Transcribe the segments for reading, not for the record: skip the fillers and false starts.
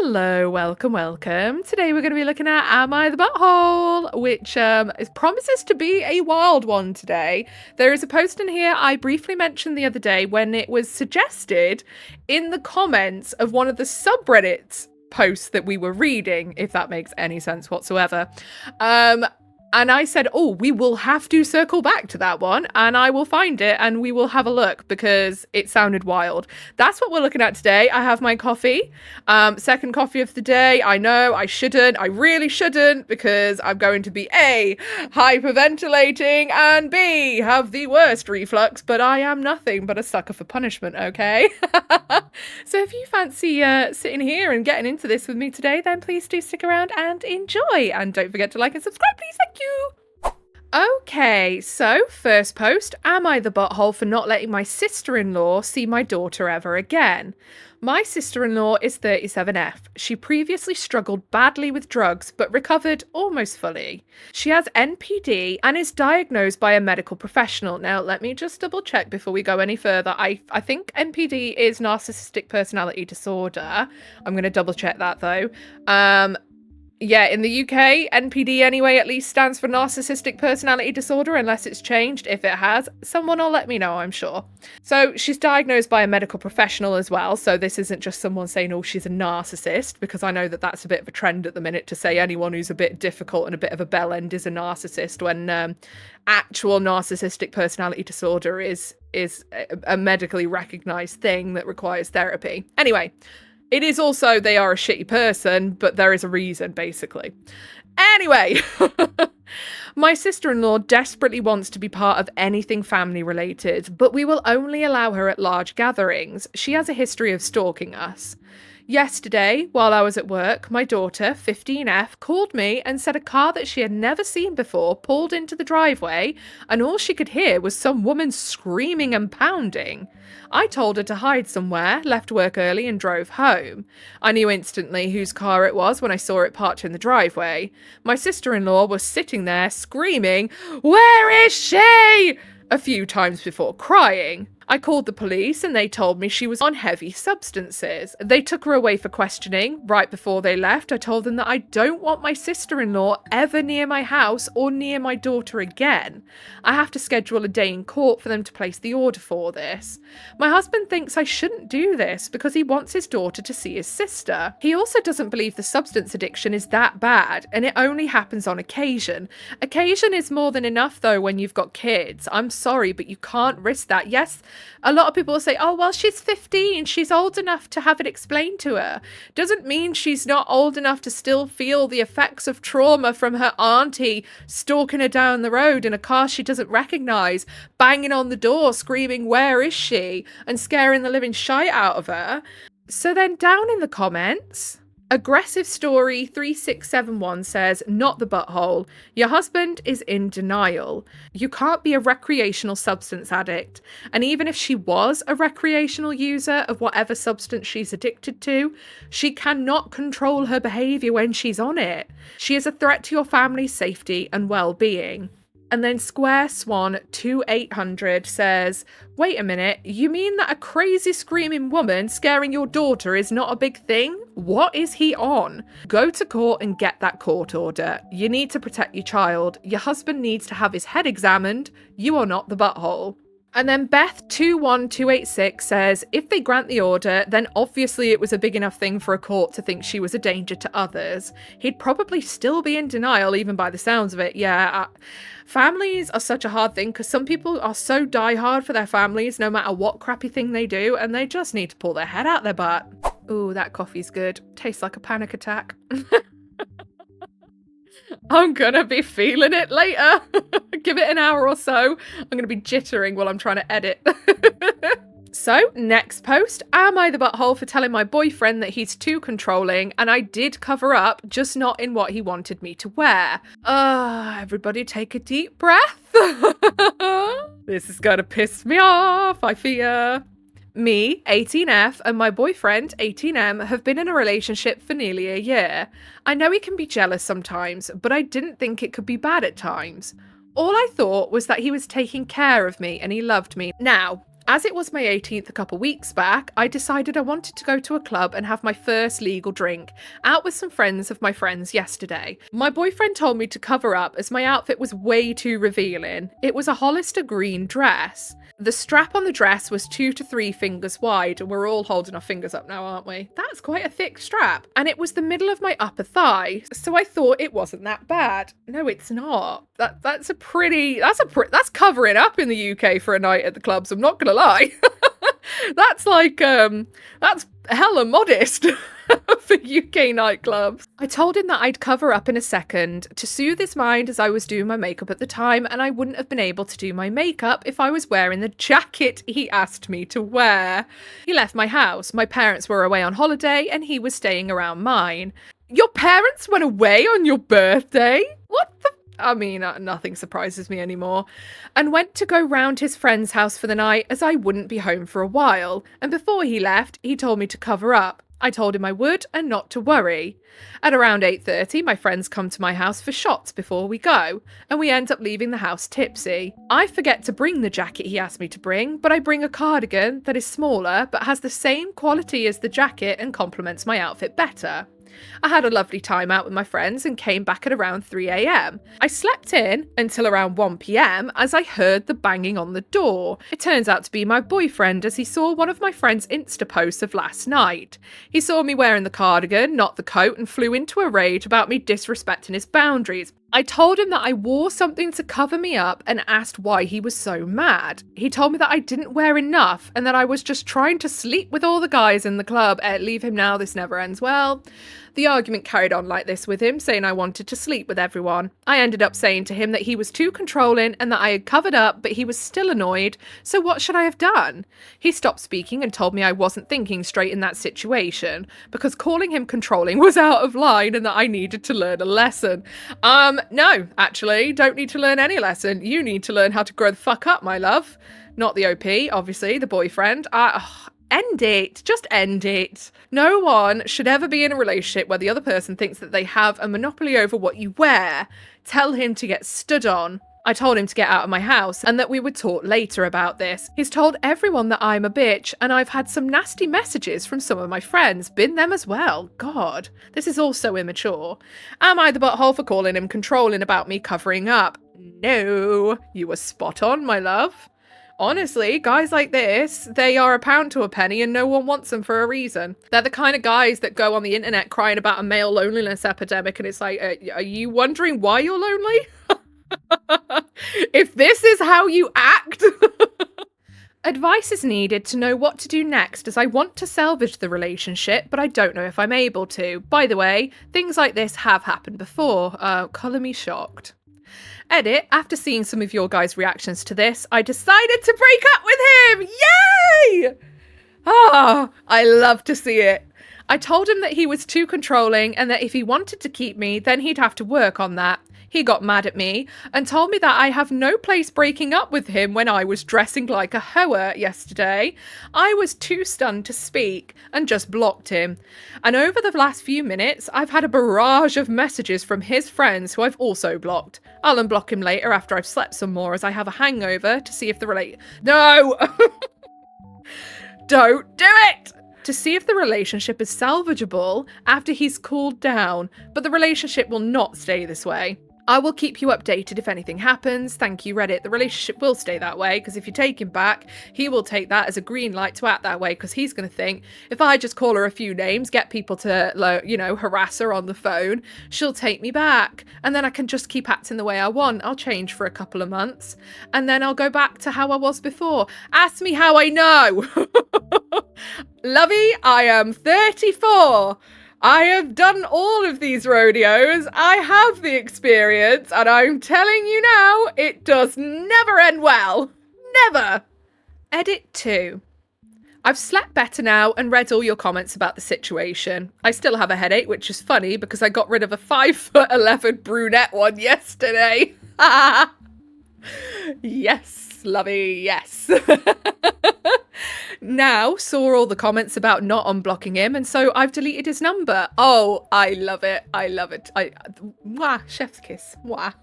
Hello, welcome. Today we're going to be looking at Am I the Butthole, which promises to be a wild one today. There is a post in here I briefly mentioned the other day when it was suggested in the comments of one of the subreddits posts that we were reading, if that makes any sense whatsoever. And I said, we will have to circle back to that one and I will find it and we will have a look because it sounded wild. That's what we're looking at today. I have my coffee, second coffee of the day. I know I really shouldn't because I'm going to be A, hyperventilating and B, have the worst reflux, but I am nothing but a sucker for punishment, okay? So if you fancy sitting here and getting into this with me today, then please do stick around and enjoy. And don't forget to like and subscribe, please. Thank you. Okay, so first post, am I the butthole for not letting my sister-in-law see my daughter ever again? My sister-in-law is 37F. She previously struggled badly with drugs, but recovered almost fully. She has NPD and is diagnosed by a medical professional. Now, let me just double check before we go any further. I think NPD is narcissistic personality disorder. I'm going to double check that though. Yeah, in the UK, NPD anyway at least stands for narcissistic personality disorder, unless it's changed. If it has, someone will let me know, I'm sure. So she's diagnosed by a medical professional as well, so this isn't just someone saying, she's a narcissist, because I know that that's a bit of a trend at the minute to say anyone who's a bit difficult and a bit of a bell end is a narcissist, when actual narcissistic personality disorder is a medically recognised thing that requires therapy. Anyway. It is also, they are a shitty person, but there is a reason, basically. Anyway, my sister-in-law desperately wants to be part of anything family-related, but we will only allow her at large gatherings. She has a history of stalking us. Yesterday, while I was at work, my daughter, 15F, called me and said a car that she had never seen before pulled into the driveway, and all she could hear was some woman screaming and pounding. I told her to hide somewhere, left work early and drove home. I knew instantly whose car it was when I saw it parked in the driveway. My sister-in-law was sitting there screaming, "Where is she?" a few times before crying. I called the police and they told me she was on heavy substances. They took her away for questioning. Right before they left, I told them that I don't want my sister-in-law ever near my house or near my daughter again. I have to schedule a day in court for them to place the order for this. My husband thinks I shouldn't do this because he wants his daughter to see his sister. He also doesn't believe the substance addiction is that bad and it only happens on occasion. Occasion is more than enough though when you've got kids. I'm sorry, but you can't risk that. Yes, a lot of people will say, she's 15, she's old enough to have it explained to her. Doesn't mean she's not old enough to still feel the effects of trauma from her auntie stalking her down the road in a car she doesn't recognise, banging on the door, screaming, "Where is she?" and scaring the living shite out of her. So then down in the comments, Aggressive Story 3671 says, "Not the butthole. Your husband is in denial. You can't be a recreational substance addict. And even if she was a recreational user of whatever substance she's addicted to, she cannot control her behaviour when she's on it. She is a threat to your family's safety and well-being." And then Square Swan 2800 says, "Wait a minute, you mean that a crazy screaming woman scaring your daughter is not a big thing? What is he on? Go to court and get that court order. You need to protect your child. Your husband needs to have his head examined. You are not the butthole." And then Beth 21286 says, "If they grant the order, then obviously it was a big enough thing for a court to think she was a danger to others. He'd probably still be in denial, even by the sounds of it." Yeah, families are such a hard thing because some people are so diehard for their families no matter what crappy thing they do, and they just need to pull their head out their butt. Ooh, that coffee's good. Tastes like a panic attack. I'm gonna be feeling it later. Give it an hour or so. I'm gonna be jittering while I'm trying to edit. So, next post. Am I the butthole for telling my boyfriend that he's too controlling? And I did cover up, just not in what he wanted me to wear. Everybody take a deep breath. This is gonna piss me off, I fear. Me, 18F, and my boyfriend, 18M, have been in a relationship for nearly a year. I know he can be jealous sometimes, but I didn't think it could be bad at times. All I thought was that he was taking care of me and he loved me. Now, As it was my 18th a couple weeks back, I decided I wanted to go to a club and have my first legal drink, out with some friends of my friends yesterday. My boyfriend told me to cover up as my outfit was way too revealing. It was a Hollister green dress. The strap on the dress was 2 to 3 fingers wide, and we're all holding our fingers up now, aren't we? That's quite a thick strap. And it was the middle of my upper thigh, so I thought it wasn't that bad. No, it's not. That's covering up in the UK for a night at the clubs, I'm not gonna lie. That's hella modest for UK nightclubs. I told him that I'd cover up in a second to soothe his mind as I was doing my makeup at the time, and I wouldn't have been able to do my makeup if I was wearing the jacket he asked me to wear. He left my house. My parents were away on holiday and he was staying around mine. Your parents went away on your birthday? What the? I mean, nothing surprises me anymore. And went to go round his friend's house for the night as I wouldn't be home for a while. And before he left, he told me to cover up. I told him I would and not to worry. At around 8:30, my friends come to my house for shots before we go, and we end up leaving the house tipsy. I forget to bring the jacket he asked me to bring, but I bring a cardigan that is smaller but has the same quality as the jacket and complements my outfit better. I had a lovely time out with my friends and came back at around 3 a.m. I slept in until around 1 p.m. as I heard the banging on the door. It turns out to be my boyfriend, as he saw one of my friend's Insta posts of last night. He saw me wearing the cardigan, not the coat, and flew into a rage about me disrespecting his boundaries. I told him that I wore something to cover me up and asked why he was so mad. He told me that I didn't wear enough and that I was just trying to sleep with all the guys in the club. Leave him now, this never ends well. The argument carried on like this with him, saying I wanted to sleep with everyone. I ended up saying to him that he was too controlling and that I had covered up, but he was still annoyed, so what should I have done? He stopped speaking and told me I wasn't thinking straight in that situation, because calling him controlling was out of line and that I needed to learn a lesson. No, actually, don't need to learn any lesson. You need to learn how to grow the fuck up, my love. Not the OP, obviously, the boyfriend. End it. Just end it. No one should ever be in a relationship where the other person thinks that they have a monopoly over what you wear. Tell him to get stood on. I told him to get out of my house and that we would talk later about this. He's told everyone that I'm a bitch, and I've had some nasty messages from some of my friends. Been them as well. God, this is all so immature. Am I the butthole for calling him controlling about me covering up? No, you were spot on, my love. Honestly, guys like this, they are a pound to a penny and no one wants them for a reason. They're the kind of guys that go on the internet crying about a male loneliness epidemic, and it's like, are you wondering why you're lonely? If this is how you act. Advice is needed to know what to do next, as I want to salvage the relationship, but I don't know if I'm able to. By the way, things like this have happened before. Colour me shocked. Edit, after seeing some of your guys' reactions to this, I decided to break up with him! Yay! I love to see it. I told him that he was too controlling and that if he wanted to keep me, then he'd have to work on that. He got mad at me and told me that I have no place breaking up with him when I was dressing like a hoe yesterday. I was too stunned to speak and just blocked him. And over the last few minutes, I've had a barrage of messages from his friends who I've also blocked. I'll unblock him later after I've slept some more, as I have a hangover, to see if the No! Don't do it! To see if the relationship is salvageable after he's cooled down, but the relationship will not stay this way. I will keep you updated if anything happens. Thank you, Reddit. The relationship will stay that way, because if you take him back, he will take that as a green light to act that way, because he's going to think, if I just call her a few names, get people to, harass her on the phone, she'll take me back. And then I can just keep acting the way I want. I'll change for a couple of months, and then I'll go back to how I was before. Ask me how I know. Lovey, I am 34. I have done all of these rodeos, I have the experience, and I'm telling you now, it does never end well. Never. Edit 2. I've slept better now and read all your comments about the situation. I still have a headache, which is funny because I got rid of a 5'11" brunette one yesterday. Yes, Lovey, yes. Now saw all the comments about not unblocking him, and so I've deleted his number. Oh, I love it. I love it. Mwah, chef's kiss. Mwah.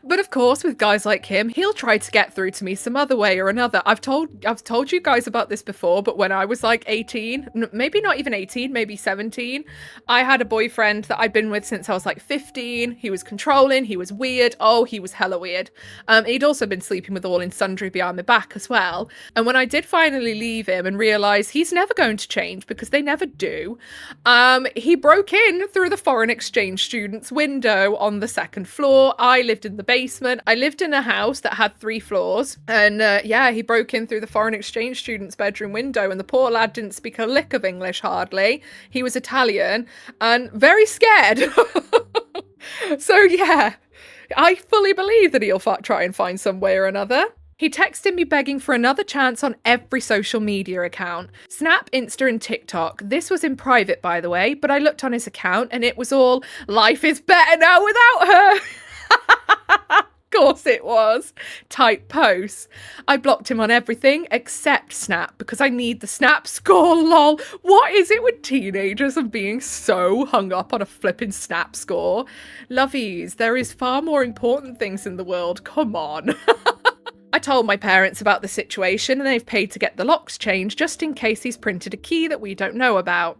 But of course, with guys like him, he'll try to get through to me some other way or another. I've told you guys about this before, but when I was like 18, maybe not even 18, maybe 17, I had a boyfriend that I'd been with since I was like 15. He was controlling, he was weird. Oh, he was hella weird. He'd also been sleeping with all in sundry behind my back as well. And when I did finally leave him and realise he's never going to change because they never do, he broke in through the foreign exchange student's window on the second floor. I lived in the basement. I lived in a house that had 3 floors. And yeah, he broke in through the foreign exchange student's bedroom window, and the poor lad didn't speak a lick of English hardly. He was Italian and very scared. So yeah, I fully believe that he'll try and find some way or another. He texted me begging for another chance on every social media account. Snap, Insta and TikTok. This was in private, by the way, but I looked on his account and it was all, life is better now without her. Of course it was. Type posts. I blocked him on everything except Snap because I need the Snap score, lol. What is it with teenagers and being so hung up on a flipping Snap score? Lovies, there is far more important things in the world. Come on. I told my parents about the situation and they've paid to get the locks changed just in case he's printed a key that we don't know about.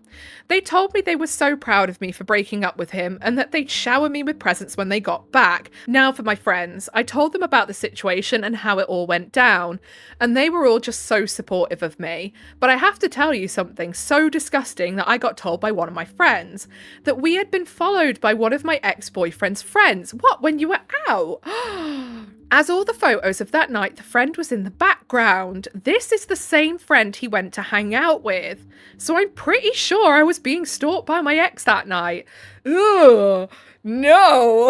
They told me they were so proud of me for breaking up with him and that they'd shower me with presents when they got back. Now for my friends. I told them about the situation and how it all went down, and they were all just so supportive of me. But I have to tell you something so disgusting that I got told by one of my friends, that we had been followed by one of my ex-boyfriend's friends. What, when you were out? As all the photos of that night, the friend was in the background. This is the same friend he went to hang out with. So I'm pretty sure I was being stalked by my ex that night. Ugh, no.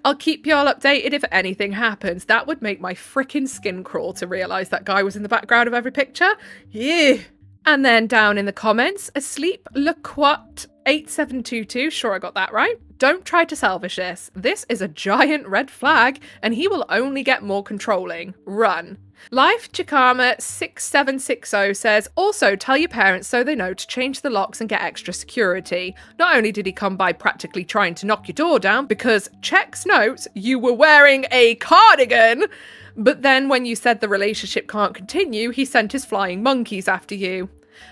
I'll keep y'all updated if anything happens. That would make my frickin' skin crawl to realise that guy was in the background of every picture. Yeah. And then down in the comments, Asleep Lequat 8722, sure I got that right. Don't try to salvage this. This is a giant red flag and he will only get more controlling. Run. Life Chikama 6760 says, also tell your parents so they know to change the locks and get extra security. Not only did he come by practically trying to knock your door down because, checks notes, you were wearing a cardigan, but then when you said the relationship can't continue, he sent his flying monkeys after you.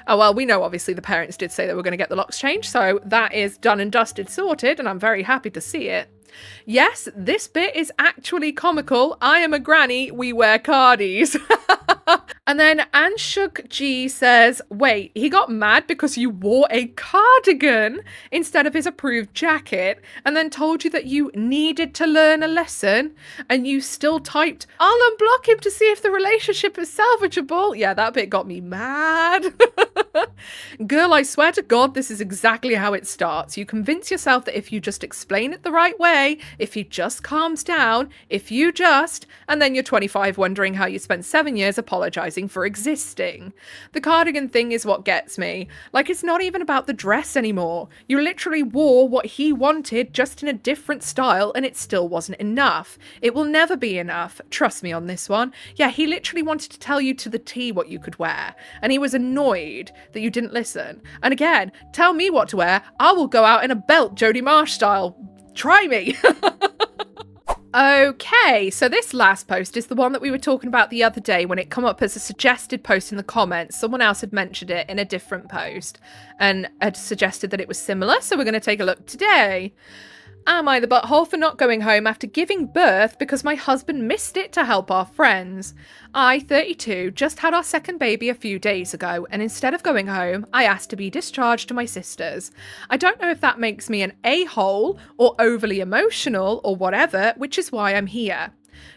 Oh, well, we know obviously the parents did say they were going to get the locks changed, so that is done and dusted, sorted, and I'm very happy to see it. Yes, this bit is actually comical. I am a granny, we wear cardies. And then Anshuk G says, wait, he got mad because you wore a cardigan instead of his approved jacket and then told you that you needed to learn a lesson and you still typed, I'll unblock him to see if the relationship is salvageable. Yeah, that bit got me mad. Girl, I swear to God, this is exactly how it starts. You convince yourself that if you just explain it the right way, if he just calms down, and then you're 25 wondering how you spent 7 years apologizing for existing. The cardigan thing is what gets me. Like, it's not even about the dress anymore. You literally wore what he wanted, just in a different style, and it still wasn't enough. It will never be enough. Trust me on this one. Yeah, he literally wanted to tell you to the T what you could wear, and he was annoyed that you didn't listen. And again, tell me what to wear. I will go out in a belt, Jodie Marsh style. Try me. Okay, so this last post is the one that we were talking about the other day when it come up as a suggested post in the comments. Someone else had mentioned it in a different post and had suggested that it was similar, so we're going to take a look today. Am I the butthole for not going home after giving birth because my husband missed it to help our friends? I, 32, just had our second baby a few days ago, and instead of going home, I asked to be discharged to my sisters. I don't know if that makes me an a-hole or overly emotional or whatever, which is why I'm here.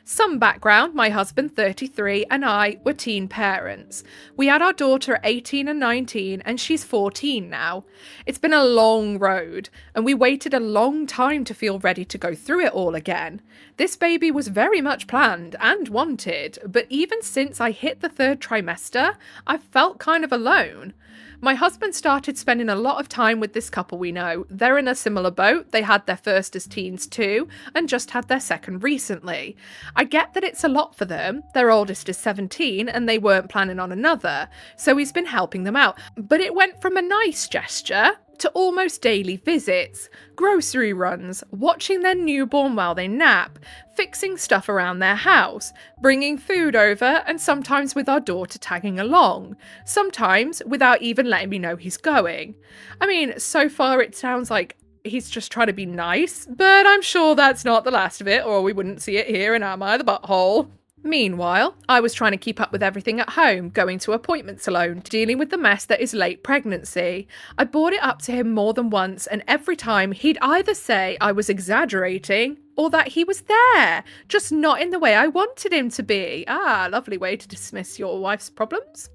Some background, my husband, 33, and I were teen parents. We had our daughter at 18 and 19, and she's 14 now. It's been a long road, and we waited a long time to feel ready to go through it all again. This baby was very much planned and wanted, but even since I hit the 3rd trimester, I've felt kind of alone. My husband started spending a lot of time with this couple we know. They're in a similar boat. They had their first as teens too, and just had their second recently. I get that it's a lot for them. Their oldest is 17 and they weren't planning on another, so he's been helping them out. But it went from a nice gesture to almost daily visits, grocery runs, watching their newborn while they nap, fixing stuff around their house, bringing food over, and sometimes with our daughter tagging along, sometimes without even letting me know he's going. I mean, so far it sounds like he's just trying to be nice, but I'm sure that's not the last of it, or we wouldn't see it here in Am I the Butthole? Meanwhile, I was trying to keep up with everything at home, going to appointments alone, dealing with the mess that is late pregnancy. I brought it up to him more than once, and every time he'd either say I was exaggerating or that he was there, just not in the way I wanted him to be. Ah, lovely way to dismiss your wife's problems.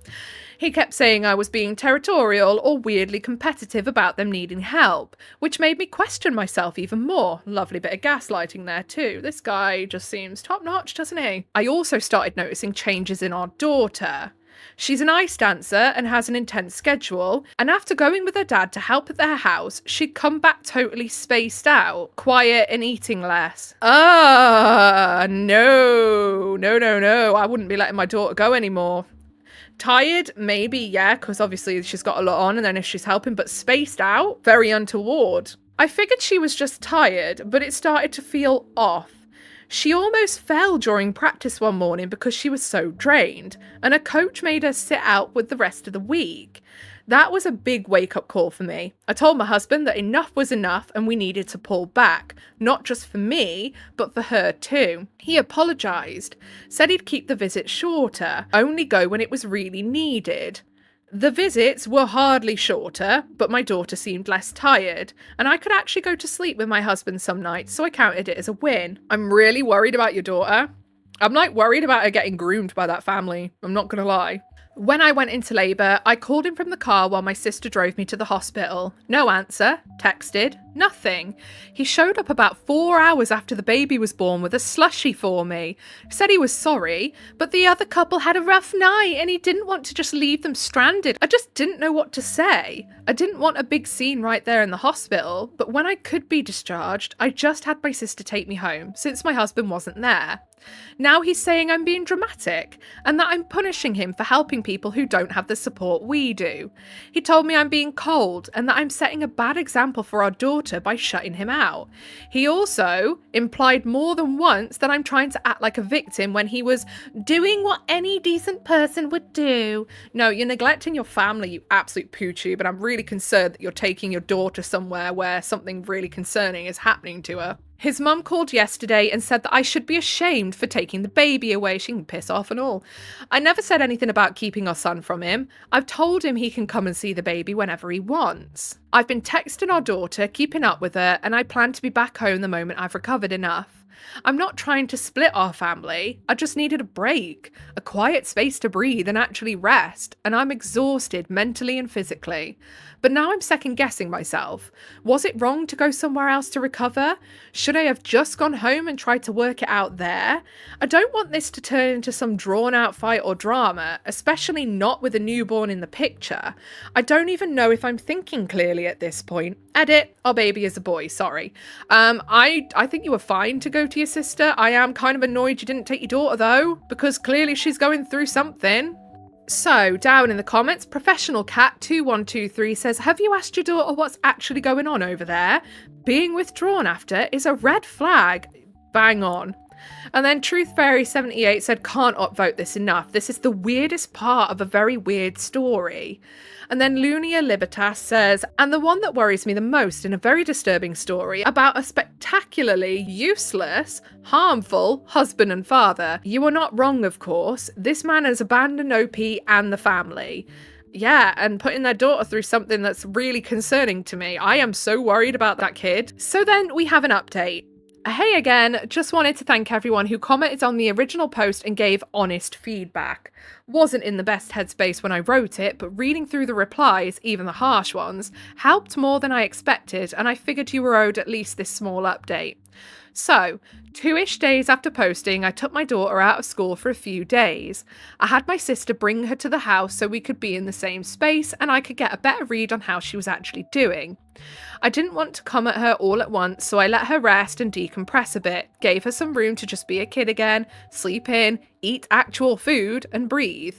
He kept saying I was being territorial or weirdly competitive about them needing help, which made me question myself even more. Lovely bit of gaslighting there too. This guy just seems top-notch, doesn't he? I also started noticing changes in our daughter. She's an ice dancer and has an intense schedule, and after going with her dad to help at their house, she'd come back totally spaced out, quiet and eating less. No, I wouldn't be letting my daughter go anymore. Tired, maybe, yeah, because obviously she's got a lot on, and then if she's helping, but spaced out, very untoward. I figured she was just tired, but it started to feel off. She almost fell during practice one morning because she was so drained, and a coach made her sit out with the rest of the week. That was a big wake-up call for me. I told my husband that enough was enough and we needed to pull back, not just for me, but for her too. He apologised, said he'd keep the visits shorter, only go when it was really needed. The visits were hardly shorter, but my daughter seemed less tired, and I could actually go to sleep with my husband some nights, so I counted it as a win. I'm really worried about your daughter. I'm worried about her getting groomed by that family, I'm not gonna lie. When I went into labour, I called him from the car while my sister drove me to the hospital. No answer, texted, nothing. He showed up about 4 hours after the baby was born with a slushie for me. Said he was sorry, but the other couple had a rough night and he didn't want to just leave them stranded. I just didn't know what to say. I didn't want a big scene right there in the hospital, but when I could be discharged, I just had my sister take me home, since my husband wasn't there. Now he's saying I'm being dramatic and that I'm punishing him for helping people who don't have the support we do. He told me I'm being cold and that I'm setting a bad example for our daughter by shutting him out. He also implied more than once that I'm trying to act like a victim when he was doing what any decent person would do. No, you're neglecting your family, you absolute poo tube, and I'm really concerned that you're taking your daughter somewhere where something really concerning is happening to her. His mum called yesterday and said that I should be ashamed for taking the baby away. She can piss off and all. I never said anything about keeping our son from him. I've told him he can come and see the baby whenever he wants. I've been texting our daughter, keeping up with her, and I plan to be back home the moment I've recovered enough. I'm not trying to split our family. I just needed a break, a quiet space to breathe and actually rest, and I'm exhausted mentally and physically. But now I'm second guessing myself. Was it wrong to go somewhere else to recover? Should I have just gone home and tried to work it out there? I don't want this to turn into some drawn out fight or drama, especially not with a newborn in the picture. I don't even know if I'm thinking clearly at this point. Edit, our baby is a boy, sorry. I think you were fine to go to your sister. I am kind of annoyed you didn't take your daughter though, because clearly she's going through something. So, down in the comments, Professional Cat 2123 says, have you asked your daughter what's actually going on over there? Being withdrawn after is a red flag. Bang on. And then Truth Fairy 78 said, can't upvote this enough. This is the weirdest part of a very weird story. And then Lunia Libertas says, and the one that worries me the most in a very disturbing story about a spectacularly useless, harmful husband and father. You are not wrong, of course. This man has abandoned OP and the family. Yeah, and putting their daughter through something that's really concerning to me. I am so worried about that kid. So then we have an update. Hey again, just wanted to thank everyone who commented on the original post and gave honest feedback. Wasn't in the best headspace when I wrote it, but reading through the replies, even the harsh ones, helped more than I expected, and I figured you were owed at least this small update. So, 2-ish days after posting, I took my daughter out of school for a few days. I had my sister bring her to the house so we could be in the same space and I could get a better read on how she was actually doing. I didn't want to come at her all at once, so I let her rest and decompress a bit, gave her some room to just be a kid again, sleep in, eat actual food, and breathe.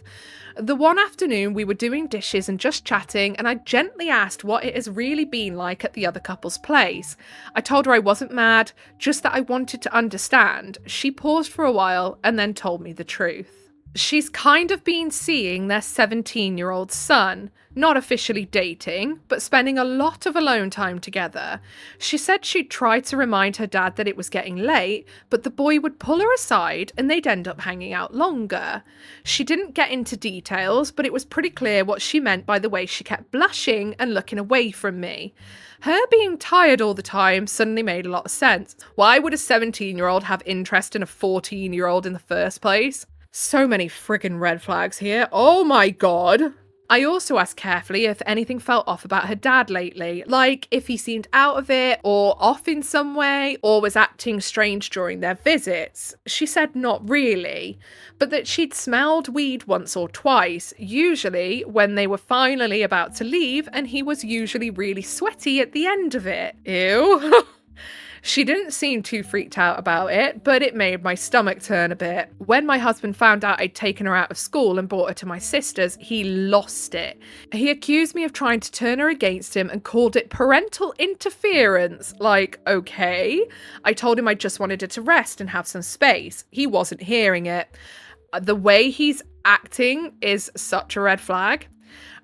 The one afternoon we were doing dishes and just chatting, and I gently asked what it has really been like at the other couple's place. I told her I wasn't mad, just that I wanted to understand. She paused for a while and then told me the truth. She's kind of been seeing their 17-year-old son, not officially dating, but spending a lot of alone time together. She said she'd tried to remind her dad that it was getting late, but the boy would pull her aside and they'd end up hanging out longer. She didn't get into details, but it was pretty clear what she meant by the way she kept blushing and looking away from me. Her being tired all the time suddenly made a lot of sense. Why would a 17-year-old have interest in a 14-year-old in the first place? So many friggin' red flags here. Oh my god. I also asked carefully if anything felt off about her dad lately, like if he seemed out of it or off in some way or was acting strange during their visits. She said not really, but that she'd smelled weed once or twice, usually when they were finally about to leave, and he was usually really sweaty at the end of it. Ew. She didn't seem too freaked out about it, but it made my stomach turn a bit. When my husband found out I'd taken her out of school and brought her to my sister's, he lost it. He accused me of trying to turn her against him and called it parental interference. Like, okay. I told him I just wanted her to rest and have some space. He wasn't hearing it. The way he's acting is such a red flag.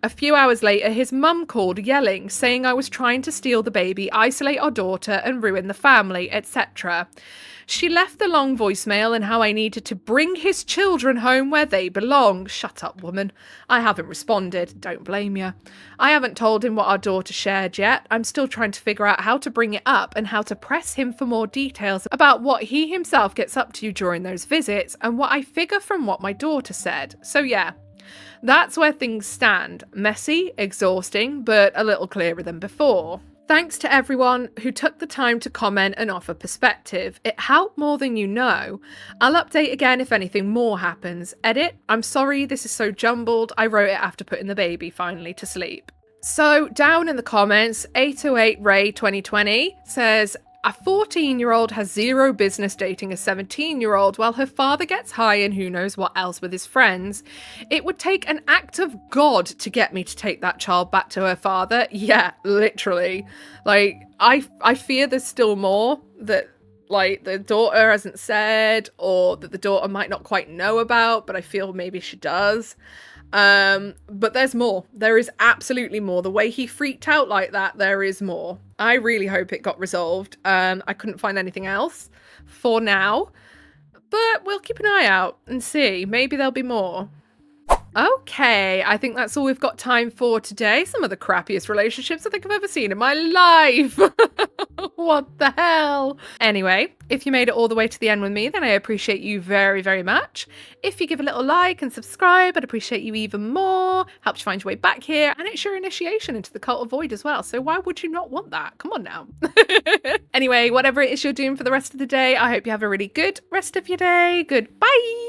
A few hours later, his mum called yelling, saying I was trying to steal the baby, isolate our daughter, and ruin the family, etc. She left the long voicemail and how I needed to bring his children home where they belong. Shut up, woman. I haven't responded. Don't blame you. I haven't told him what our daughter shared yet. I'm still trying to figure out how to bring it up and how to press him for more details about what he himself gets up to during those visits and what I figure from what my daughter said. So yeah. That's where things stand. Messy, exhausting, but a little clearer than before. Thanks to everyone who took the time to comment and offer perspective. It helped more than you know. I'll update again if anything more happens. Edit, I'm sorry this is so jumbled. I wrote it after putting the baby finally to sleep. So down in the comments, 808 Ray 2020 says, a 14-year-old has zero business dating a 17-year-old while her father gets high and who knows what else with his friends. It would take an act of God to get me to take that child back to her father. Yeah, literally. Like, I fear there's still more that, like, the daughter hasn't said or that the daughter might not quite know about, but I feel maybe she does. But there's more. There is absolutely more. The way he freaked out like that, there is more. I really hope it got resolved. I couldn't find anything else for now, but we'll keep an eye out and see. Maybe there'll be more. Okay, I think that's all we've got time for today. Some of the crappiest relationships I think I've ever seen in my life. What the hell? Anyway, if you made it all the way to the end with me, then I appreciate you very, very much. If you give a little like and subscribe, I'd appreciate you even more. Helps you find your way back here, and it's your initiation into the cult of void as well. So why would you not want that? Come on now. Anyway, whatever it is you're doing for the rest of the day, I hope you have a really good rest of your day. Goodbye.